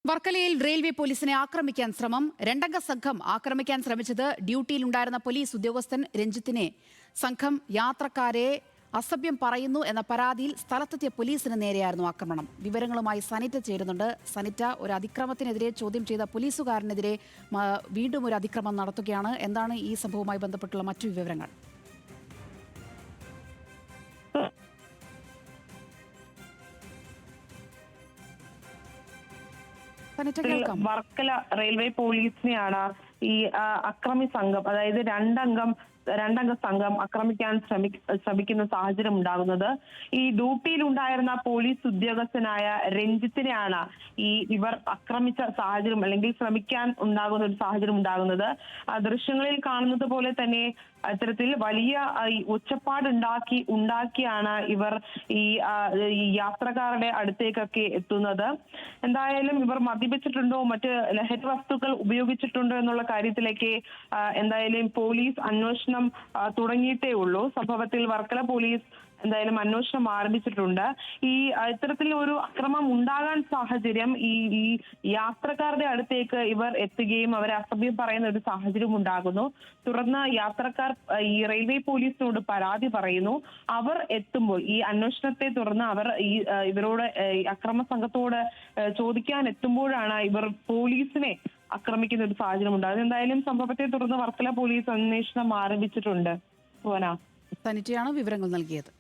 വർക്കലയിൽ റെയിൽവേ പോലീസിനെ ആക്രമിക്കാൻ ശ്രമം. രണ്ടംഗ സംഘം ആക്രമിക്കാൻ ശ്രമിച്ചത് ഡ്യൂട്ടിയിലുണ്ടായിരുന്ന പോലീസ് ഉദ്യോഗസ്ഥൻ രഞ്ജിത്തിനെ. സംഘം യാത്രക്കാരെ അസഭ്യം പറയുന്നു എന്ന പരാതിയിൽ സ്ഥലത്തെത്തിയ പോലീസിന് നേരെയായിരുന്നു ആക്രമണം. വിവരങ്ങളുമായി സനിറ്റ ചേരുന്നുണ്ട്. സനിറ്റ, ഒരു അതിക്രമത്തിനെതിരെ ചോദ്യം ചെയ്ത പോലീസുകാരനെതിരെ വീണ്ടും ഒരു അതിക്രമം നടത്തുകയാണ്. എന്താണ് ഈ സംഭവവുമായി ബന്ധപ്പെട്ടുള്ള മറ്റു വിവരങ്ങൾ? വർക്കല റെയിൽവേ പോലീസിനെയാണ് ഈ അക്രമി സംഘം, അതായത് രണ്ടംഗ സംഘം ആക്രമിക്കാൻ ശ്രമിക്കുന്ന സാഹചര്യം ഉണ്ടാകുന്നത്. ഈ ഡ്യൂട്ടിയിലുണ്ടായിരുന്ന പോലീസ് ഉദ്യോഗസ്ഥനായ രഞ്ജിത്തിനെയാണ് ഇവർ ആക്രമിച്ച സാഹചര്യം അല്ലെങ്കിൽ ശ്രമിക്കാൻ ഉണ്ടാകുന്ന ഒരു സാഹചര്യം ഉണ്ടാകുന്നത്. ദൃശ്യങ്ങളിൽ കാണുന്നത് പോലെ തന്നെ ഇത്തരത്തിൽ വലിയ ഉണ്ടാക്കിയാണ് ഇവർ ഈ യാത്രക്കാരുടെ അടുത്തേക്കൊക്കെ എത്തുന്നത്. എന്തായാലും ഇവർ മദ്യപിച്ചിട്ടുണ്ടോ, മറ്റ് ലഹരി വസ്തുക്കൾ ഉപയോഗിച്ചിട്ടുണ്ടോ എന്നുള്ള കാര്യത്തിലേക്ക് എന്തായാലും പോലീസ് അന്വേഷണം തുടങ്ങിയിട്ടേ ഉള്ളൂ. സംഭവത്തിൽ വർക്കല പോലീസ് എന്തായാലും അന്വേഷണം ആരംഭിച്ചിട്ടുണ്ട്. ഇത്തരത്തിൽ ഒരു അക്രമം ഉണ്ടാകാൻ സാഹചര്യം ഈ യാത്രക്കാരുടെ അടുത്തേക്ക് ഇവർ എത്തുകയും അവരെ അസഭ്യം പറയുന്ന ഒരു സാഹചര്യം ഉണ്ടാകുന്നു. തുടർന്ന് യാത്രക്കാർ ഈ റെയിൽവേ പോലീസിനോട് പരാതി പറയുന്നു. അവർ എത്തുമ്പോൾ ഈ അന്വേഷണത്തെ തുടർന്ന് അവർ ഇവരോട് അക്രമ സംഘത്തോട് ചോദിക്കാൻ എത്തുമ്പോഴാണ് ഇവർ പോലീസിനെ ആക്രമിക്കുന്ന ഒരു സാഹചര്യം ഉണ്ടാകുന്നത്. എന്തായാലും സംഭവത്തെ തുടർന്ന് വർക്കല പോലീസ് അന്വേഷണം ആരംഭിച്ചിട്ടുണ്ട്. സനിറ്റയാണ് വിവരങ്ങൾ നൽകിയത്.